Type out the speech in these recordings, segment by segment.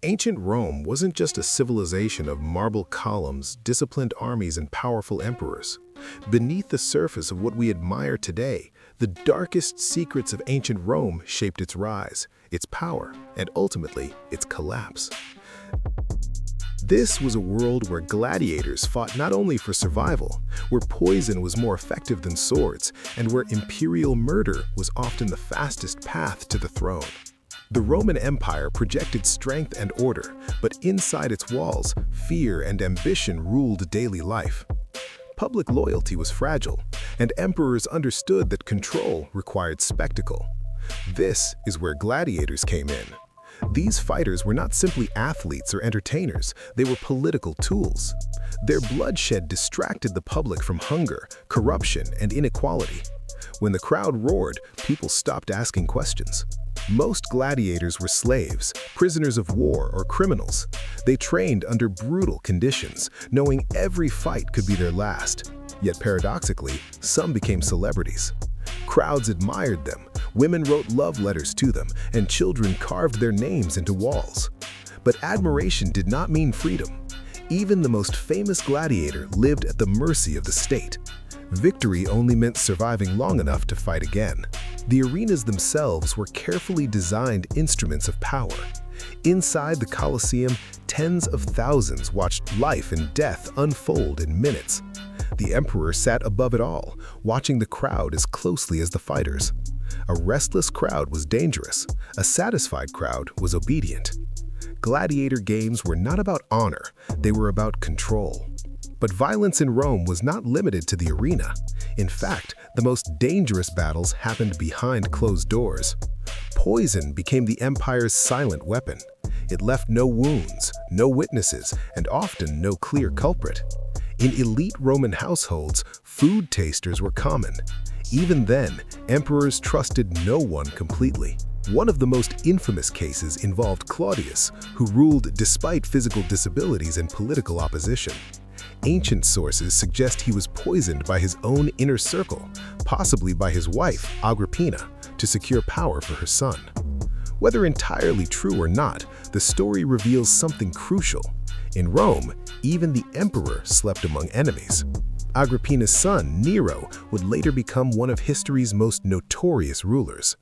Ancient Rome wasn't just a civilization of marble columns, disciplined armies, and powerful emperors. Beneath the surface of what we admire today, the darkest secrets of ancient Rome shaped its rise, its power, and ultimately, its collapse. This was a world where gladiators fought not only for survival, where poison was more effective than swords, and where imperial murder was often the fastest path to the throne. The Roman Empire projected strength and order, but inside its walls, fear and ambition ruled daily life. Public loyalty was fragile, and emperors understood that control required spectacle. This is where gladiators came in. These fighters were not simply athletes or entertainers, they were political tools. Their bloodshed distracted the public from hunger, corruption, and inequality. When the crowd roared, people stopped asking questions. Most gladiators were slaves, prisoners of war, or criminals. They trained under brutal conditions, knowing every fight could be their last. Yet paradoxically, some became celebrities. Crowds admired them, women wrote love letters to them, and children carved their names into walls. But admiration did not mean freedom. Even the most famous gladiator lived at the mercy of the state. Victory only meant surviving long enough to fight again. The arenas themselves were carefully designed instruments of power. Inside the Colosseum, tens of thousands watched life and death unfold in minutes. The emperor sat above it all, watching the crowd as closely as the fighters. A restless crowd was dangerous. A satisfied crowd was obedient. Gladiator games were not about honor, they were about control. But violence in Rome was not limited to the arena. In fact, the most dangerous battles happened behind closed doors. Poison became the empire's silent weapon. It left no wounds, no witnesses, and often no clear culprit. In elite Roman households, food tasters were common. Even then, emperors trusted no one completely. One of the most infamous cases involved Claudius, who ruled despite physical disabilities and political opposition. Ancient sources suggest he was poisoned by his own inner circle, possibly by his wife, Agrippina, to secure power for her son. Whether entirely true or not, the story reveals something crucial. In Rome, even the emperor slept among enemies. Agrippina's son, Nero, would later become one of history's most notorious rulers.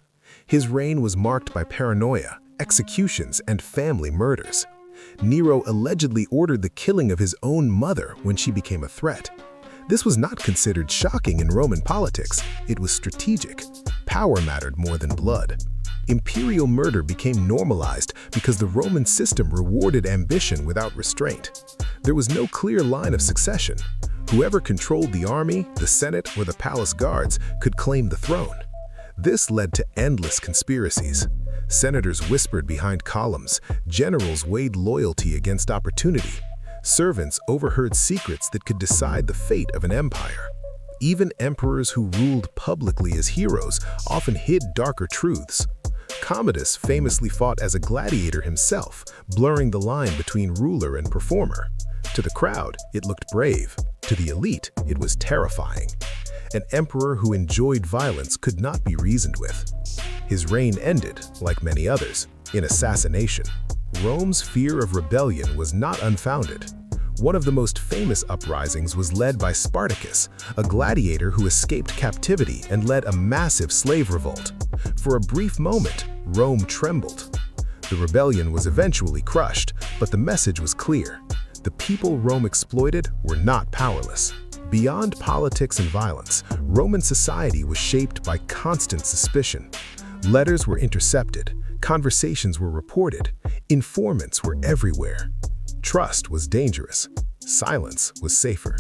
His reign was marked by paranoia, executions, and family murders. Nero allegedly ordered the killing of his own mother when she became a threat. This was not considered shocking in Roman politics, it was strategic. Power mattered more than blood. Imperial murder became normalized because the Roman system rewarded ambition without restraint. There was no clear line of succession. Whoever controlled the army, the Senate, or the palace guards could claim the throne. This led to endless conspiracies. Senators whispered behind columns, generals weighed loyalty against opportunity. Servants overheard secrets that could decide the fate of an empire. Even emperors who ruled publicly as heroes often hid darker truths. Commodus famously fought as a gladiator himself, blurring the line between ruler and performer. To the crowd, it looked brave. To the elite, it was terrifying. An emperor who enjoyed violence could not be reasoned with. His reign ended, like many others, in assassination. Rome's fear of rebellion was not unfounded. One of the most famous uprisings was led by Spartacus, a gladiator who escaped captivity and led a massive slave revolt. For a brief moment, Rome trembled. The rebellion was eventually crushed, but the message was clear. The people Rome exploited were not powerless. Beyond politics and violence, Roman society was shaped by constant suspicion. Letters were intercepted, conversations were reported, informants were everywhere. Trust was dangerous, silence was safer.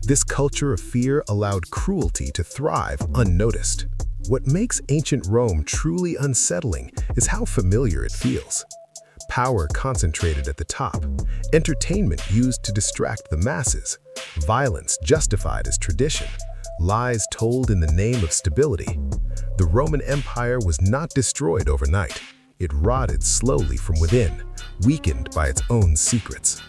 This culture of fear allowed cruelty to thrive unnoticed. What makes ancient Rome truly unsettling is how familiar it feels. Power concentrated at the top, entertainment used to distract the masses, violence justified as tradition, lies told in the name of stability. The Roman Empire was not destroyed overnight. It rotted slowly from within, weakened by its own secrets.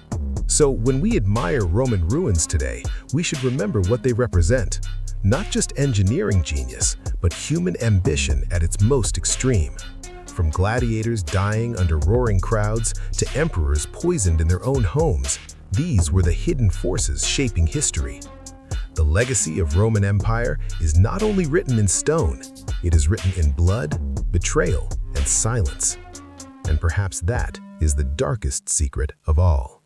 So when we admire Roman ruins today, we should remember what they represent. Not just engineering genius, but human ambition at its most extreme. From gladiators dying under roaring crowds to emperors poisoned in their own homes, these were the hidden forces shaping history. The legacy of Roman Empire is not only written in stone, it is written in blood, betrayal, and silence. And perhaps that is the darkest secret of all.